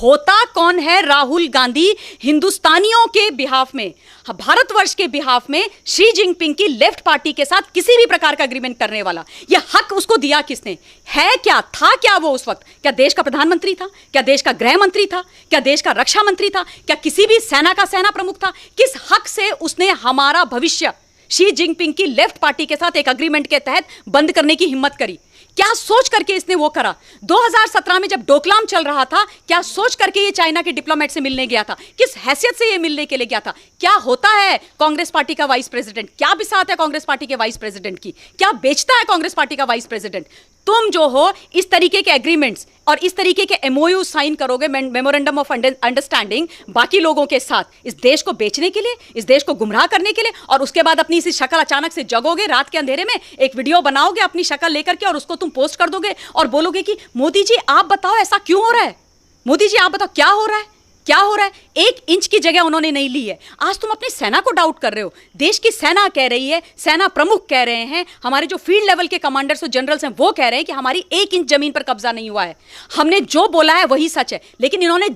होता कौन है राहुल गांधी हिंदुस्तानियों के बिहाफ में, भारतवर्ष के बिहाफ में शी जिनपिंग की लेफ्ट पार्टी के साथ किसी भी प्रकार का एग्रीमेंट करने वाला? यह हक उसको दिया किसने? है क्या, था क्या वो उस वक्त? क्या देश का प्रधानमंत्री था? क्या देश का गृह मंत्री था? क्या देश का रक्षा मंत्री था? क्या किसी भी सेना का सेना प्रमुख था? किस हक से उसने हमारा भविष्य शी जिनपिंग की लेफ्ट पार्टी के साथ एक एग्रीमेंट के तहत बंद करने की हिम्मत करी? क्या सोच करके इसने वो करा? 2017 में जब डोकलाम चल रहा था, क्या सोच करके ये चाइना के डिप्लोमेट से मिलने गया था? किस हैसियत से ये मिलने के लिए गया था? क्या होता है कांग्रेस पार्टी का वाइस प्रेसिडेंट? क्या बिसात है कांग्रेस पार्टी के वाइस प्रेसिडेंट की? क्या बेचता है कांग्रेस पार्टी का वाइस प्रेसिडेंट? तुम जो हो इस तरीके के एग्रीमेंट्स और इस तरीके के एमओयू साइन करोगे, मेमोरेंडम ऑफ अंडरस्टैंडिंग, बाकी लोगों के साथ इस देश को बेचने के लिए, इस देश को गुमराह करने के लिए, और उसके बाद अपनी इसी शक्ल अचानक से जगोगे रात के अंधेरे में, एक वीडियो बनाओगे अपनी शक्ल लेकर के और उसको तुम पोस्ट कर दोगे और बोलोगे कि मोदी जी आप बताओ ऐसा क्यों हो रहा है, मोदी जी आप बताओ क्या हो रहा है, क्या हो रहा है? 1 इंच की जगह उन्होंने नहीं ली है। आज तुम अपनी सेना को डाउट कर रहे हो। देश की सेना कह रही है, सेना प्रमुख कह रहे हैं, हमारे जो फील्ड लेवल के कमांडर्स और जनरल्स हैं वो कह रहे हैं कि हमारी 1 इंच जमीन पर कब्जा नहीं हुआ है, हमने जो बोला है वही सच है। लेकिन इन्होंने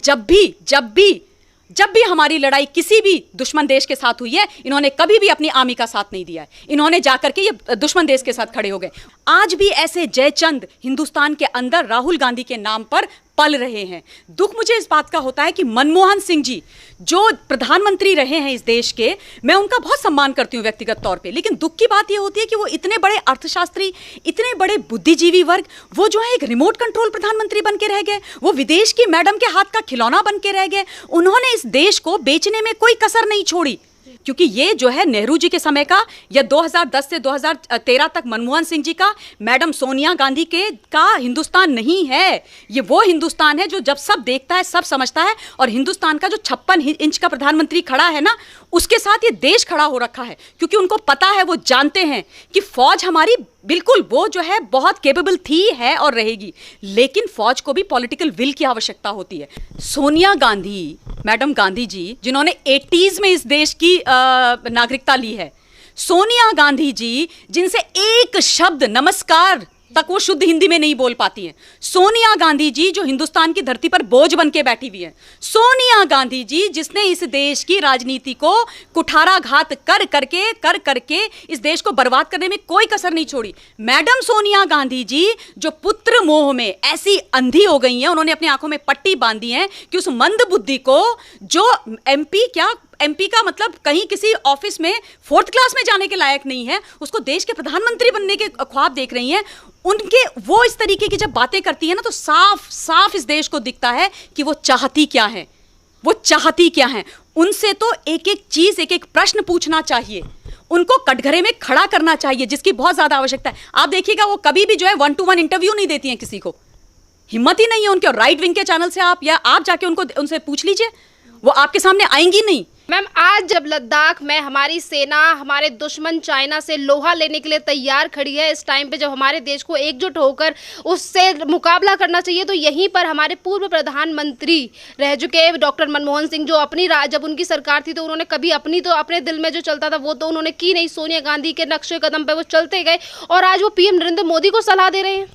जब भी हमारी लड़ाई किसी भी दुश्मन देश के साथ हुई है, इन्होंने कभी भी अपनी आर्मी का साथ नहीं दिया है। इन्होंने जाकर के ये दुश्मन देश के साथ खड़े हो गए। आज भी ऐसे जयचंद हिंदुस्तान के अंदर राहुल गांधी के नाम पर पल रहे हैं। दुख मुझे इस बात का होता है कि मनमोहन सिंह जी जो प्रधानमंत्री रहे हैं इस देश के, मैं उनका बहुत सम्मान करती हूँ व्यक्तिगत तौर पे, लेकिन दुख की बात यह होती है कि वो इतने बड़े अर्थशास्त्री, इतने बड़े बुद्धिजीवी वर्ग, वो जो है एक रिमोट कंट्रोल प्रधानमंत्री बन के रह गए, वो विदेश की मैडम के हाथ का खिलौना बन के रह गए। उन्होंने इस देश को बेचने में कोई कसर नहीं छोड़ी, क्योंकि ये जो है नेहरू जी के समय का या 2010 से 2013 तक मनमोहन सिंह जी का, मैडम सोनिया गांधी का हिंदुस्तान नहीं है। ये वो हिंदुस्तान है जो जब सब देखता है सब समझता है, और हिंदुस्तान का जो 56 इंच का प्रधानमंत्री खड़ा है ना, उसके साथ ये देश खड़ा हो रखा है, क्योंकि उनको पता है, वो जानते हैं कि फौज हमारी बिल्कुल वो जो है बहुत केपेबल थी, है और रहेगी, लेकिन फौज को भी पॉलिटिकल विल की आवश्यकता होती है। सोनिया गांधी, मैडम गांधी जी जिन्होंने 80s में इस देश की नागरिकता ली है, सोनिया गांधी जी जिनसे एक शब्द नमस्कार तक वो शुद्ध हिंदी में नहीं बोल पाती हैं, सोनिया गांधी जी जो हिंदुस्तान की धरती पर बोझ बन के बैठी हुई है, सोनिया गांधी जी जिसने इस देश की राजनीति को कुठाराघात कर करके इस देश को बर्बाद करने में कोई कसर नहीं छोड़ी, मैडम सोनिया गांधी जी जो पुत्र मोह में ऐसी अंधी हो गई हैं, उन्होंने अपनी आंखों में पट्टी बांधी है कि उस मंद बुद्धि को जो एमपी का मतलब कहीं किसी ऑफिस में 4th क्लास में जाने के लायक नहीं है, उसको देश के प्रधानमंत्री बनने के ख्वाब देख रही हैं, उनके वो इस तरीके की जब बातें करती है ना, तो साफ साफ इस देश को दिखता है कि वो चाहती क्या है, वो चाहती क्या है। उनसे तो एक एक चीज, एक एक प्रश्न पूछना चाहिए, उनको कटघरे में खड़ा करना चाहिए, जिसकी बहुत ज्यादा आवश्यकता है। आप देखिएगा वो कभी भी जो है 1-to-1 इंटरव्यू नहीं देती हैं किसी को, हिम्मत ही नहीं है उनके। राइट विंग के चैनल से आप जाके उनसे पूछ लीजिए, वो आपके सामने आएंगी नहीं। मैम, आज जब लद्दाख में हमारी सेना हमारे दुश्मन चाइना से लोहा लेने के लिए तैयार खड़ी है, इस टाइम पे जब हमारे देश को एकजुट होकर उससे मुकाबला करना चाहिए, तो यहीं पर हमारे पूर्व प्रधानमंत्री रह चुके डॉक्टर मनमोहन सिंह, जो अपनी जब उनकी सरकार थी तो उन्होंने कभी अपने दिल में जो चलता था वो तो उन्होंने की नहीं, सोनिया गांधी के नक्शे कदम पे वो चलते गए, और आज वो पीएम नरेंद्र मोदी को सलाह दे रहे हैं।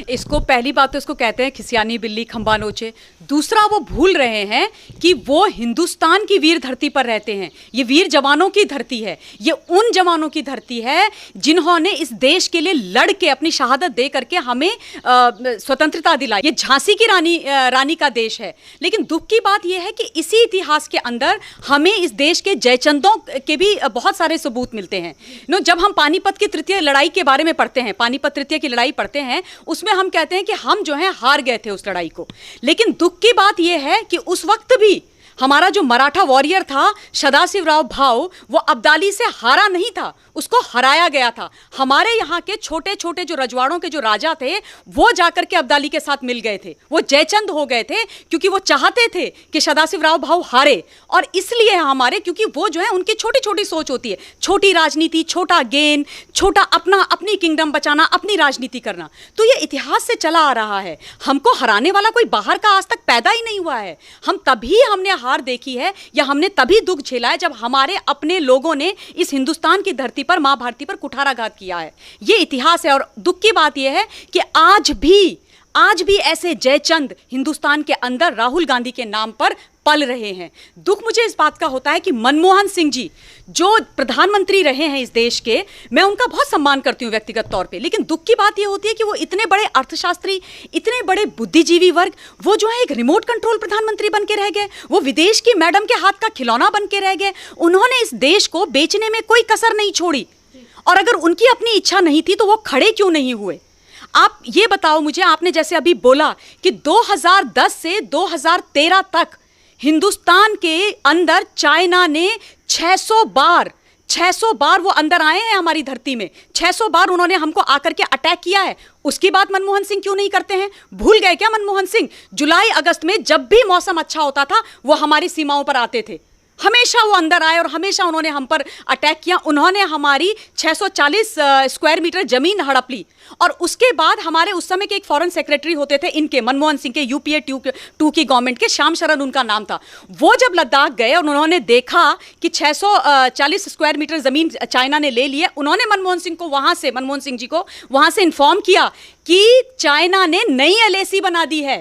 इसको पहली बात तो इसको कहते हैं खिसियानी बिल्ली खंबा नोचे। दूसरा, वो भूल रहे हैं कि वो हिंदुस्तान की वीर धरती पर रहते हैं, ये वीर जवानों की धरती है, ये उन जवानों की धरती है जिन्होंने इस देश के लिए लड़ के अपनी शहादत दे करके हमें स्वतंत्रता दिलाई। ये झांसी की रानी का देश है। लेकिन दुख की बात यह है कि इसी इतिहास के अंदर हमें इस देश के जयचंदों के भी बहुत सारे सबूत मिलते हैं। जब हम पानीपत की तृतीय लड़ाई के बारे में पढ़ते हैं, पानीपत तृतीय की लड़ाई पढ़ते हैं, उसमें हम कहते हैं कि हम जो है हार गए थे उस लड़ाई को। लेकिन दुख की बात यह है कि उस वक्त भी हमारा जो मराठा वॉरियर था सदाशिवराव भाऊ, वो अब्दाली से हारा नहीं था, उसको हराया गया था। हमारे यहाँ के छोटे छोटे जो रजवाड़ों के जो राजा थे वो जाकर के अब्दाली के साथ मिल गए थे, वो जयचंद हो गए थे, क्योंकि वो चाहते थे कि सदाशिवराव भाऊ हारे। और इसलिए हमारे, क्योंकि वो जो है उनकी छोटी छोटी सोच होती है, छोटी राजनीति, छोटा गेन, छोटा अपनी किंगडम बचाना, अपनी राजनीति करना। तो ये इतिहास से चला आ रहा है। हमको हराने वाला कोई बाहर का आज तक पैदा ही नहीं हुआ है। हमने हार देखी है या हमने तभी दुख झेला है जब हमारे अपने लोगों ने इस हिंदुस्तान की धरती पर, मां भारती पर कुठाराघात किया है। ये इतिहास है। और दुख की बात यह है कि आज भी ऐसे जयचंद हिंदुस्तान के अंदर राहुल गांधी के नाम पर पल रहे हैं। दुख मुझे इस बात का होता है कि मनमोहन सिंह जी जो प्रधानमंत्री रहे हैं इस देश के, मैं उनका बहुत सम्मान करती हूं व्यक्तिगत तौर पे, लेकिन दुख की बात यह होती है कि वो इतने बड़े अर्थशास्त्री, इतने बड़े बुद्धिजीवी वर्ग, वो जो है एक रिमोट कंट्रोल प्रधानमंत्री बन के रह गए, वो विदेश की मैडम के हाथ का खिलौना बन के रह गए। उन्होंने इस देश को बेचने में कोई कसर नहीं छोड़ी, और अगर उनकी अपनी इच्छा नहीं थी तो वो खड़े क्यों नहीं हुए? आप ये बताओ मुझे, आपने जैसे अभी बोला कि 2010 से 2013 तक हिंदुस्तान के अंदर चाइना ने 600 बार वो अंदर आए हैं हमारी धरती में, 600 बार उन्होंने हमको आकर के अटैक किया है। उसकी बात मनमोहन सिंह क्यों नहीं करते हैं? भूल गए क्या मनमोहन सिंह? जुलाई अगस्त में जब भी मौसम अच्छा होता था वो हमारी सीमाओं पर आते थे, हमेशा वो अंदर आए और हमेशा उन्होंने हम पर अटैक किया। उन्होंने हमारी 640 स्क्वायर मीटर जमीन हड़प ली, और उसके बाद हमारे उस समय के एक फॉरेन सेक्रेटरी होते थे इनके, मनमोहन सिंह के, यूपीए 2 की गवर्नमेंट के, श्याम शरण उनका नाम था। वो जब लद्दाख गए और उन्होंने देखा कि 640 स्क्वायर मीटर जमीन चाइना ने ले ली है, उन्होंने मनमोहन सिंह जी को वहां से इन्फॉर्म किया कि चाइना ने नई एलएसी बना दी है।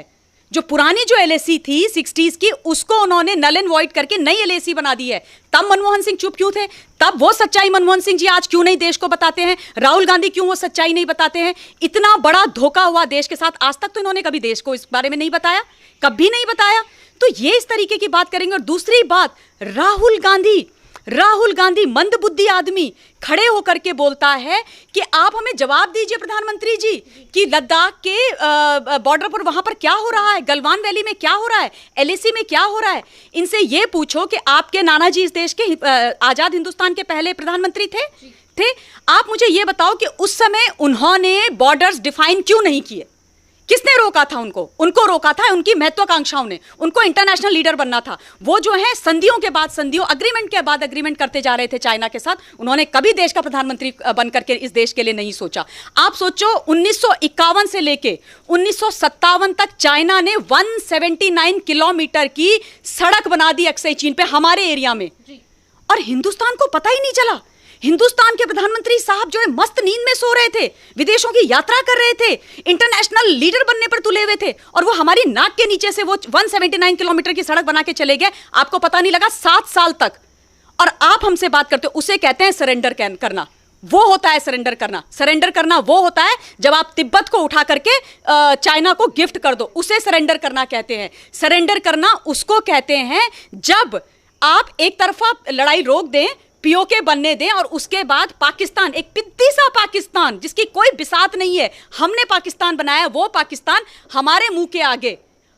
जो पुरानी जो एलएसी थी 60s की, उसको उन्होंने नल एंड वॉइड करके नई एलएसी बना दी है। तब मनमोहन सिंह चुप क्यों थे? तब वो सच्चाई मनमोहन सिंह जी आज क्यों नहीं देश को बताते हैं? राहुल गांधी क्यों वो सच्चाई नहीं बताते हैं? इतना बड़ा धोखा हुआ देश के साथ, आज तक तो इन्होंने कभी देश को इस बारे में नहीं बताया, कभी नहीं बताया। तो ये इस तरीके की बात करेंगे। और दूसरी बात, राहुल गांधी मंदबुद्धि आदमी खड़े होकर के बोलता है कि आप हमें जवाब दीजिए प्रधानमंत्री जी कि लद्दाख के बॉर्डर पर वहां पर क्या हो रहा है, गलवान वैली में क्या हो रहा है, एलएसी में क्या हो रहा है। इनसे ये पूछो कि आपके नाना जी इस देश के आजाद हिंदुस्तान के पहले प्रधानमंत्री थे। आप मुझे ये बताओ कि उस समय उन्होंने बॉर्डर्स डिफाइन क्यों नहीं किए? किसने रोका था उनको रोका था उनकी महत्वाकांक्षाओं ने। उनको इंटरनेशनल लीडर बनना था। वो जो है संधियों के बाद संधियों, अग्रीमेंट के बाद अग्रीमेंट करते जा रहे थे चाइना के साथ। उन्होंने कभी देश का प्रधानमंत्री बनकर के इस देश के लिए नहीं सोचा। आप सोचो 1951 से लेके 1957 तक चाइना ने 179 किलोमीटर की सड़क बना दी अक्सई चीन पे, हमारे एरिया में, और हिंदुस्तान को पता ही नहीं चला। हिंदुस्तान के प्रधानमंत्री साहब जो है मस्त नींद में सो रहे थे, विदेशों की यात्रा कर रहे थे, इंटरनेशनल लीडर बनने पर तुले हुए थे, और वो हमारी नाक के नीचे से वो 179 किलोमीटर की सड़क बना के चले गए। आपको पता नहीं लगा 7 साल तक। और आप हमसे बात करते हो, उसे कहते हैं सरेंडर करना। वो होता है सरेंडर करना। सरेंडर करना वो होता है जब आप तिब्बत को उठा करके चाइना को गिफ्ट कर दो, उसे सरेंडर करना कहते हैं। सरेंडर करना उसको कहते हैं जब आप एक तरफा लड़ाई रोक दें, पीओके बनने दें, और उसके बाद पाकिस्तान, एक पिद्दी सा पाकिस्तान जिसकी कोई बिसात नहीं है, हमने पाकिस्तान बनाया, वो पाकिस्तान हमारे मुंह के आगे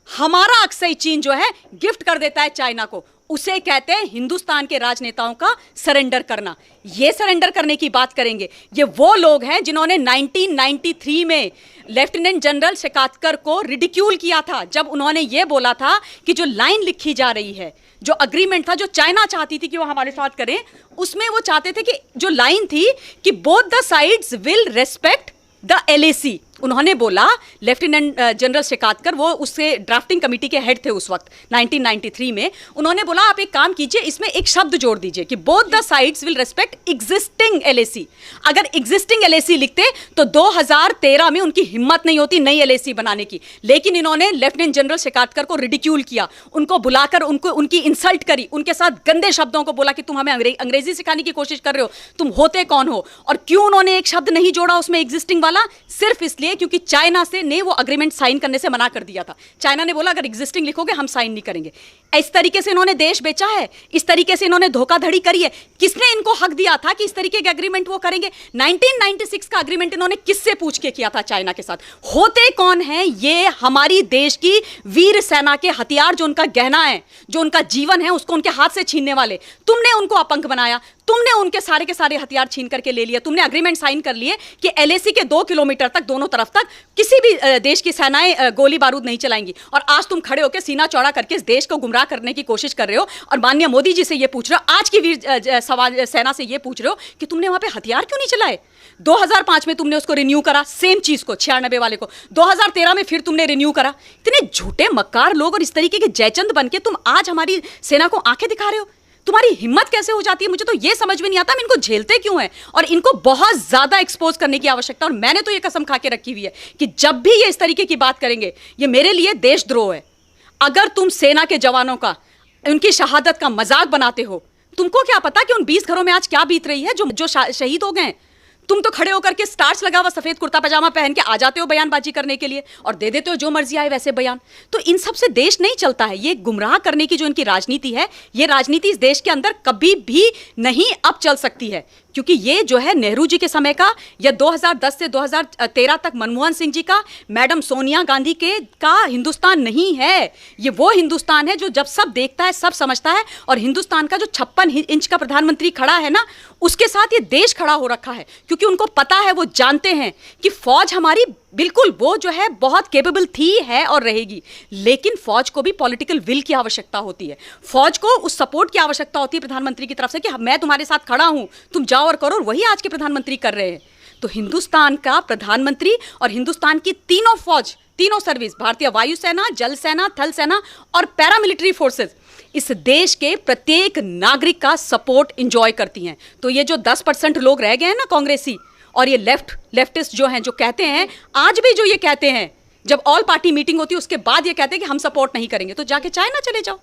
हमारा अक्सई चीन जो है गिफ्ट कर देता है चाइना को, उसे कहते हैं हिंदुस्तान के राजनेताओं का सरेंडर करना। ये सरेंडर करने की बात करेंगे। ये वो लोग हैं जिन्होंने 1993 में लेफ्टिनेंट जनरल शेकातकर को रिडिक्यूल किया था, जब उन्होंने ये बोला था कि जो लाइन लिखी जा रही है, जो अग्रीमेंट था, जो चाइना चाहती थी कि वो हमारे साथ करें, उसमें वो चाहते थे कि जो लाइन थी कि both the sides will respect the LAC. उन्होंने बोला, लेफ्टिनेंट जनरल शेकातकर, वो उससे ड्राफ्टिंग कमेटी के हेड थे उस वक्त 1993 में, उन्होंने बोला आप एक काम कीजिए, इसमें एक शब्द जोड़ दीजिए कि both the sides will respect existing LAC. अगर एग्जिस्टिंग एलएसी लिखते तो 2013 में उनकी हिम्मत नहीं होती नई एलएसी बनाने की, लेकिन इन्होंने लेफ्टिनेंट जनरल शेकातकर को रिडिक्यूल किया, उनको बुलाकर उनकी इंसल्ट करी, उनके साथ गंदे शब्दों को बोला कि तुम हमें अंग्रेजी सिखाने की कोशिश कर रहे हो, तुम होते कौन हो। और क्यों उन्होंने एक शब्द नहीं जोड़ा उसमें एग्जिस्टिंग वाला? सिर्फ इसलिए क्योंकि चाइना से ने वो अग्रीमेंट साइन करने से मना कर दिया था। चाइना ने बोला अगर एग्जिस्टिंग लिखोगे हम साइन नहीं करेंगे। इस तरीके से इन्होंने देश बेचा है, इस तरीके से इन्होंने धोखाधड़ी करी है। किसने इनको हक दिया था कि इस तरीके के एग्रीमेंट वो करेंगे? 1996 का एग्रीमेंट इन्होंने किससे पूछ के किया था चाइना के साथ? होते कौन है ये? हमारी देश की वीर सेना के हथियार, जो उनका गहना है, जो उनका जीवन है, उसको उनके हाथ से छीनने वाले। तुमने उनको अपंग बनाया, तुमने उनके सारे के सारे हथियार छीन करके ले लिए। तुमने एग्रीमेंट साइन कर लिए कि एलएसी के 2 किलोमीटर तक दोनों तरफ तक किसी भी देश की सेनाएं गोली बारूद नहीं चलाएंगी। और आज तुम खड़े होकर सीना चौड़ा करके इस देश को गुमराह करने की कोशिश कर रहे हो, और माननीय मोदी जी से ये पूछ रहे हो, आज की वीर सेना से ये पूछ रहे हो कि तुमने वहां पे हथियार क्यों नहीं चलाए? 2005 में तुमने उसको रिन्यू करा, सेम चीज को, 96 वाले को। 2013 में फिर तुमने रिन्यू करा। इतने झूठे मक्कार लोग और इस तरीके के जयचंद बनके तुम आज हमारी सेना को आंखें दिखा रहे हो। तुम्हारी हिम्मत कैसे हो जाती है, मुझे तो ये समझ में नहीं आता, हम इनको झेलते क्यों हैं और इनको बहुत ज्यादा एक्सपोज करने की आवश्यकता। और मैंने तो ये कसम खा के रखी हुई है कि जब भी ये इस तरीके की बात करेंगे, ये मेरे लिए देशद्रोह है। अगर तुम सेना के जवानों का, उनकी शहादत का मजाक बनाते हो, तुमको क्या पता कि उन 20 घरों में आज क्या बीत रही है जो शहीद हो गए। तुम तो खड़े होकर के स्टार्च लगा हुआ सफेद कुर्ता पजामा पहन के आ जाते हो बयानबाजी करने के लिए और दे देते हो जो मर्जी आए वैसे बयान। तो इन सब से देश नहीं चलता है। ये गुमराह करने की जो इनकी राजनीति है, ये राजनीति इस देश के अंदर कभी भी नहीं अब चल सकती है, क्योंकि ये जो है नेहरू जी के समय का या 2010 से 2013 तक मनमोहन सिंह जी का, मैडम सोनिया गांधी का हिंदुस्तान नहीं है। ये वो हिंदुस्तान है जो जब सब देखता है, सब समझता है। और हिंदुस्तान का जो 56 इंच का प्रधानमंत्री खड़ा है ना, उसके साथ ये देश खड़ा हो रखा है, क्योंकि उनको पता है, वो जानते हैं कि फौज हमारी बिल्कुल वो जो है बहुत केपेबल थी, है और रहेगी। लेकिन फौज को भी पॉलिटिकल विल की आवश्यकता होती है, फौज को उस सपोर्ट की आवश्यकता होती है प्रधानमंत्री की तरफ से कि मैं तुम्हारे साथ खड़ा हूं, तुम जाओ और करो। और वही आज के प्रधानमंत्री कर रहे हैं। तो हिंदुस्तान का प्रधानमंत्री और हिंदुस्तान की तीनों फौज, तीनों सर्विस, भारतीय वायुसेना, जल सेना, थल सेना और पैरामिलिट्री फोर्सेस, इस देश के प्रत्येक नागरिक का सपोर्ट इंजॉय करती हैं। तो ये जो 10% लोग रह गए हैं ना कांग्रेसी और ये लेफ्टिस्ट जो हैं, जो कहते हैं आज भी, जो ये कहते हैं जब ऑल पार्टी मीटिंग होती है उसके बाद ये कहते हैं कि हम सपोर्ट नहीं करेंगे, तो जाके चाइना चले जाओ।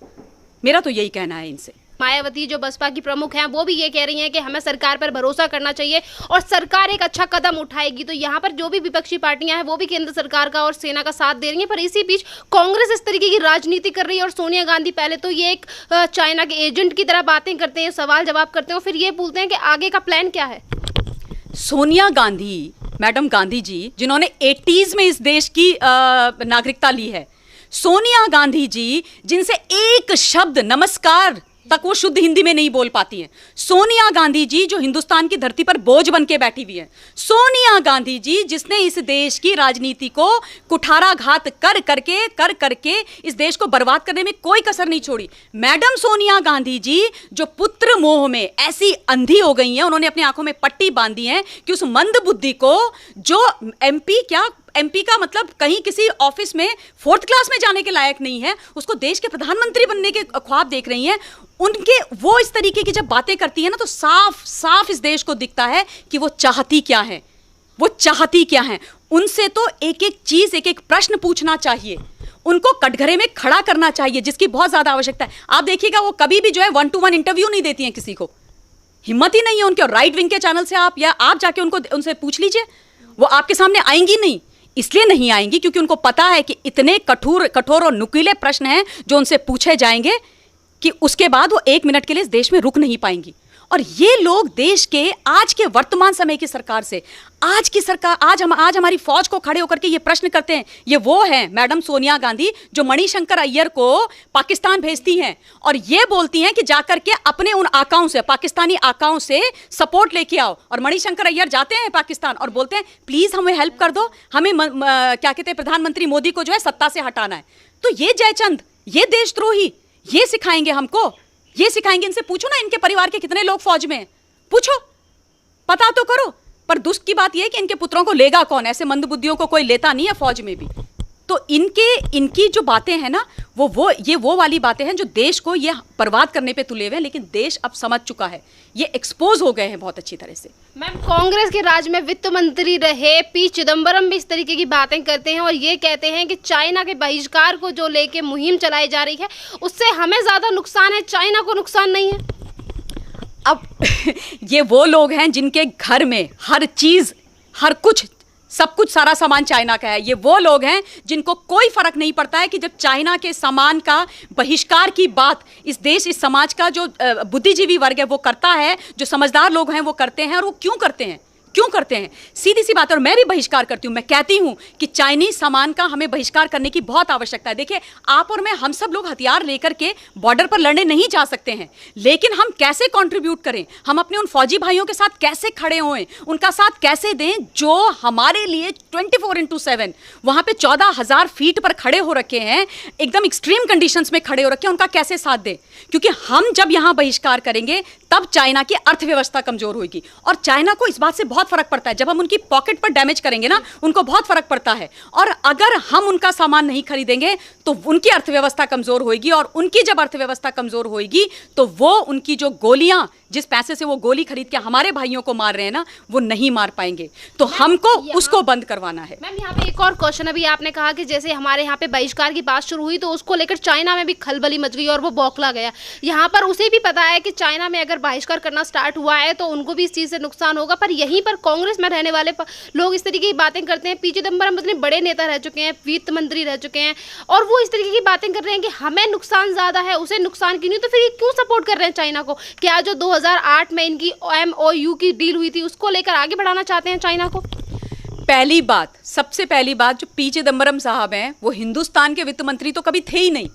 मेरा तो यही कहना है इनसे। मायावती जो बसपा की प्रमुख हैं, वो भी ये कह रही हैं कि हमें सरकार पर भरोसा करना चाहिए और सरकार एक अच्छा कदम उठाएगी। तो यहाँ पर जो भी विपक्षी पार्टियां हैं वो भी केंद्र सरकार का और सेना का साथ दे रही हैं, पर इसी बीच कांग्रेस इस तरीके की राजनीति कर रही है। और सोनिया गांधी पहले तो ये एक चाइना के एजेंट की तरह बातें करते हैं, सवाल जवाब करते हैं और फिर ये पूछते हैं कि आगे का प्लान क्या है। सोनिया गांधी, मैडम गांधी जी, जिन्होंने 80s में इस देश की नागरिकता ली है, सोनिया गांधी जी जिनसे एक शब्द नमस्कार तक वो शुद्ध हिंदी में नहीं बोल पाती हैं, सोनिया गांधी जी जो हिंदुस्तान की धरती पर बोझ बन के बैठी हुई है, सोनिया गांधी जी जिसने इस देश की राजनीति को कुठाराघात कर करके इस देश को बर्बाद करने में कोई कसर नहीं छोड़ी, मैडम सोनिया गांधी जी जो पुत्र मोह में ऐसी अंधी हो गई हैं, उन्होंने अपनी आंखों में पट्टी बांधी है कि उस मंद बुद्धि को, जो एमपी का मतलब कहीं किसी ऑफिस में 4th क्लास में जाने के लायक नहीं है, उसको देश के प्रधानमंत्री बनने के ख्वाब देख रही हैं, उनके वो इस तरीके की जब बातें करती है ना, तो साफ साफ इस देश को दिखता है कि वो चाहती क्या है, वो चाहती क्या है। उनसे तो एक एक चीज, एक एक प्रश्न पूछना चाहिए, उनको कटघरे में खड़ा करना चाहिए, जिसकी बहुत ज्यादा आवश्यकता है। आप देखिएगा वो कभी भी जो है 1-to-1 इंटरव्यू नहीं देती हैं किसी को, हिम्मत ही नहीं है उनके। और राइट विंग के चैनल से आप जाके उनसे पूछ लीजिए, वो आपके सामने आएंगी नहीं। इसलिए नहीं आएंगी क्योंकि उनको पता है कि इतने कठोर और नुकीले प्रश्न हैं जो उनसे पूछे जाएंगे कि उसके बाद वो 1 मिनट के लिए इस देश में रुक नहीं पाएंगी। और ये लोग देश के आज के वर्तमान समय की सरकार से, आज हमारी फौज को खड़े होकर के ये प्रश्न करते हैं, ये वो हैं मैडम सोनिया गांधी जो मणिशंकर अय्यर को पाकिस्तान भेजती हैं और ये बोलती हैं कि जाकर के अपने उन आकाओं से, पाकिस्तानी आकाओं से सपोर्ट लेके आओ। और मणिशंकर अय्यर जाते हैं पाकिस्तान और बोलते हैं प्लीज हमें हेल्प कर दो, हमें क्या कहते हैं प्रधानमंत्री मोदी को जो है सत्ता से हटाना है। तो ये जयचंद, ये देशद्रोही, ये सिखाएंगे हमको, ये सिखाएंगे। इनसे पूछो ना इनके परिवार के कितने लोग फौज में हैं, पूछो, पता तो करो। पर दुष्ट की बात यह है कि इनके पुत्रों को लेगा कौन, ऐसे मंदबुद्धियों को कोई लेता नहीं है फौज में भी। तो इनकी जो बातें हैं ना, वो वाली बातें हैं जो देश को ये बर्बाद करने पे तुले हुए हैं। लेकिन देश अब समझ चुका है, ये एक्सपोज हो गए हैं बहुत अच्छी तरह से। मैम, कांग्रेस के राज में वित्त मंत्री रहे पी चिदम्बरम भी इस तरीके की बातें करते हैं और ये कहते हैं कि चाइना के बहिष्कार को जो लेके मुहिम चलाई जा रही है उससे हमें ज्यादा नुकसान है, चाइना को नुकसान नहीं है। अब ये वो लोग हैं जिनके घर में हर चीज, हर कुछ, सब कुछ, सारा सामान चाइना का है। ये वो लोग हैं जिनको कोई फर्क नहीं पड़ता है कि जब चाइना के सामान का बहिष्कार की बात इस देश, इस समाज का जो बुद्धिजीवी वर्ग है वो करता है, जो समझदार लोग हैं वो करते हैं। और वो क्यों करते हैं, क्यों करते हैं? सीधी सी बात है। और मैं भी बहिष्कार करती हूँ, मैं कहती हूँ कि चाइनीज सामान का हमें बहिष्कार करने की बहुत आवश्यकता है। देखिए, आप और मैं, हम सब लोग हथियार लेकर के बॉर्डर पर लड़ने नहीं जा सकते हैं, लेकिन हम कैसे कंट्रीब्यूट करें, हम अपने उन फौजी भाइयों के साथ कैसे खड़े हों, उनका साथ कैसे दें जो हमारे लिए 24/7 वहाँ पे 14,000 फीट पर खड़े हो रखे हैं, एकदम एक्सट्रीम कंडीशंस में खड़े हो रखे हैं, उनका कैसे साथ दें। क्योंकि हम जब यहाँ बहिष्कार करेंगे तब चाइना की अर्थव्यवस्था कमजोर होगी। और चाइना को इस बात से बहुत बहुत फर्क पड़ता है। जब हम उनकी पॉकेट पर डैमेज करेंगे ना, उनको बहुत फर्क पड़ता है। और अगर हम उनका सामान नहीं खरीदेंगे तो उनकी अर्थव्यवस्था कमजोर होगी, और उनकी जब अर्थव्यवस्था कमजोर होगी तो वो उनकी जो गोलियां, जिस पैसे से वो गोली खरीद के हमारे भाइयों को मार रहे हैं ना, वो नहीं मार पाएंगे। तो हमको उसको बंद करवाना है। मैम यहाँ पे एक और क्वेश्चन, अभी आपने कहा कि जैसे हमारे यहाँ पे बहिष्कार की बात शुरू हुई तो उसको लेकर चाइना में भी खलबली मच गई और वो बौखला गया। यहाँ पर उसे भी पता है कि चाइना में अगर बहिष्कार करना स्टार्ट हुआ है तो उनको भी इस चीज़ से नुकसान होगा, पर यहीं पर कांग्रेस में रहने वाले लोग इस तरीके की बातें करते हैं। पी चिदम्बरम इतने बड़े नेता रह चुके हैं, वित्त मंत्री रह चुके हैं, और वो इस तरीके की बातें कर रहे हैं कि हमें नुकसान ज़्यादा है, उसे नुकसान क्यों नहीं, तो फिर ये क्यों सपोर्ट कर रहे हैं चाइना को? क्या जो 2008 में इनकी MOU की डील हुई थी उसको लेकर आगे बढ़ाना चाहते हैं चाइना को? पहली बात, सबसे पहली बात, जो पी चिदम्बरम साहब हैं वो हिंदुस्तान के वित्त मंत्री तो कभी थे ही नहीं।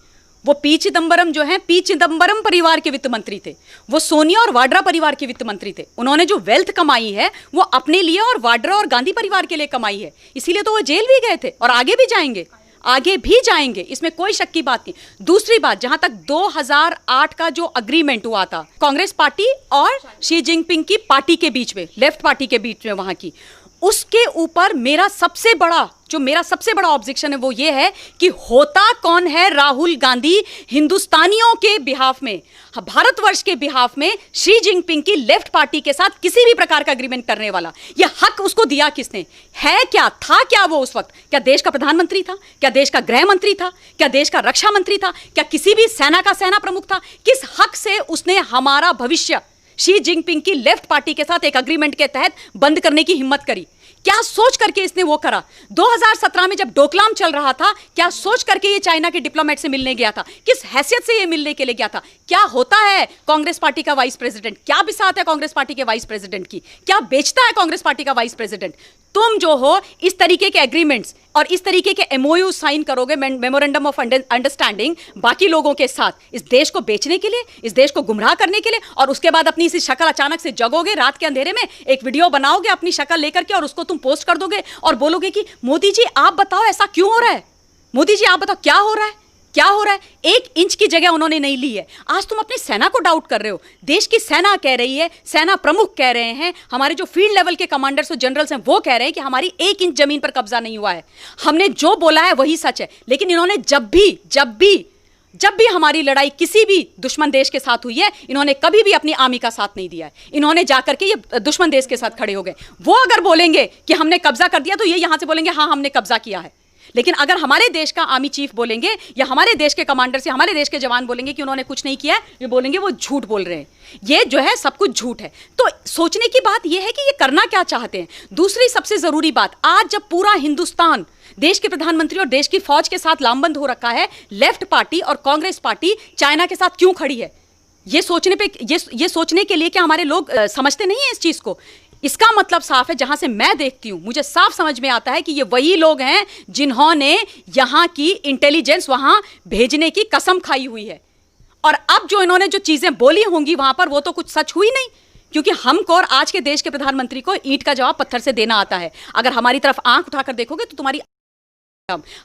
वो पी चिदम्बरम जो हैं, पी चिदम्बरम परिवार के वित्त मंत्री थे। वो सोनिया और वाड्रा परिवार के वित्त मंत्री थे। उन्होंने जो वेल्थ कमाई है वो अपने लिए और वाड्रा और गांधी परिवार के लिए कमाई है, इसीलिए तो वो जेल भी गए थे और आगे भी जाएंगे, आगे भी जाएंगे, इसमें कोई शक की बात नहीं। दूसरी बात, जहां तक 2008 का जो अग्रीमेंट हुआ था कांग्रेस पार्टी और शी जिनपिंग की पार्टी के बीच में, लेफ्ट पार्टी के बीच में, वहां की, उसके ऊपर मेरा सबसे बड़ा ऑब्जेक्शन है वो ये है कि होता कौन है राहुल गांधी हिंदुस्तानियों के बिहाफ में, भारतवर्ष के बिहाफ में शी जिनपिंग की लेफ्ट पार्टी के साथ किसी भी प्रकार का एग्रीमेंट करने वाला? ये हक उसको दिया किसने? है क्या, था क्या वो उस वक्त? क्या देश का प्रधानमंत्री था? क्या देश का गृह मंत्री था? क्या देश का रक्षा मंत्री था? क्या किसी भी सेना का सेना प्रमुख था? किस हक से उसने हमारा भविष्य शी जिनपिंग की लेफ्ट पार्टी के साथ एक अग्रीमेंट के तहत बंद करने की हिम्मत करी? क्या सोच करके इसने वो करा? 2017 में जब डोकलाम चल रहा था, क्या सोच करके ये चाइना के डिप्लोमेट से मिलने गया था? किस हैसियत से ये मिलने के लिए गया था? क्या होता है कांग्रेस पार्टी का वाइस प्रेसिडेंट? क्या बिसात है कांग्रेस पार्टी के वाइस प्रेसिडेंट की? क्या बेचता है कांग्रेस पार्टी का वाइस प्रेसिडेंट? तुम जो हो इस तरीके के एग्रीमेंट्स और इस तरीके के MOU साइन करोगे, मेमोरेंडम ऑफ अंडरस्टैंडिंग, बाकी लोगों के साथ, इस देश को बेचने के लिए, इस देश को गुमराह करने के लिए, और उसके बाद अपनी इसी शक्ल अचानक से जगोगे रात के अंधेरे में, एक वीडियो बनाओगे अपनी शक्ल लेकर के और उसको तुम पोस्ट कर दोगे और बोलोगे कि मोदी जी आप बताओ ऐसा क्यों हो रहा है, मोदी जी आप बताओ क्या हो रहा है, क्या हो रहा है? 1 इंच की जगह उन्होंने नहीं ली है। आज तुम अपनी सेना को डाउट कर रहे हो। देश की सेना कह रही है, सेना प्रमुख कह रहे हैं, हमारे जो फील्ड लेवल के कमांडर्स और जनरल्स हैं वो कह रहे हैं कि हमारी 1 इंच जमीन पर कब्जा नहीं हुआ है, हमने जो बोला है वही सच है। लेकिन इन्होंने जब भी हमारी लड़ाई किसी भी दुश्मन देश के साथ हुई है, इन्होंने कभी भी अपनी आर्मी का साथ नहीं दिया है। इन्होंने जाकर के ये दुश्मन देश के साथ खड़े हो गए। वो अगर बोलेंगे कि हमने कब्जा कर दिया तो ये यहां से बोलेंगे हाँ हमने कब्जा किया है। लेकिन अगर हमारे देश का आर्मी चीफ बोलेंगे या हमारे देश के कमांडर से हमारे देश के जवान बोलेंगे कि उन्होंने कुछ नहीं किया है, ये बोलेंगे वो झूठ बोल रहे हैं, ये जो है सब कुछ झूठ है। तो सोचने की बात ये है कि ये करना क्या चाहते हैं। दूसरी सबसे जरूरी बात, आज जब पूरा हिंदुस्तान देश के प्रधानमंत्री और देश की फौज के साथ लामबंद हो रखा है, लेफ्ट पार्टी और कांग्रेस पार्टी चाइना के साथ क्यों खड़ी है? ये सोचने के लिए कि हमारे लोग समझते नहीं है इस चीज को। इसका मतलब साफ है, जहां से मैं देखती हूं मुझे साफ समझ में आता है कि ये वही लोग हैं जिन्होंने यहां की इंटेलिजेंस वहां भेजने की कसम खाई हुई है। और अब जो इन्होंने जो चीजें बोली होंगी वहां पर, वो तो कुछ सच हुई नहीं, क्योंकि हमको और आज के देश के प्रधानमंत्री को ईंट का जवाब पत्थर से देना आता है। अगर हमारी तरफ आंख उठाकर देखोगे तो तुम्हारी,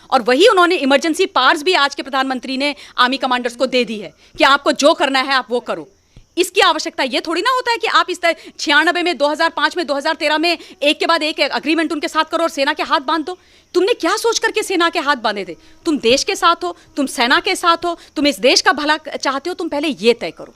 और वही उन्होंने इमरजेंसी पावर्स भी आज के प्रधानमंत्री ने आर्मी कमांडर्स को दे दी है कि आपको जो करना है आप वो करो। इसकी आवश्यकता ये थोड़ी ना होता है कि आप इस तरह 96 में, 2005 में, 2013 में एक के बाद एक अग्रीमेंट उनके साथ करो और सेना के हाथ बांध दो। तुमने क्या सोच करके सेना के हाथ बांधे थे? तुम देश के साथ हो, तुम सेना के साथ हो, तुम इस देश का भला चाहते हो, तुम पहले ये तय करो।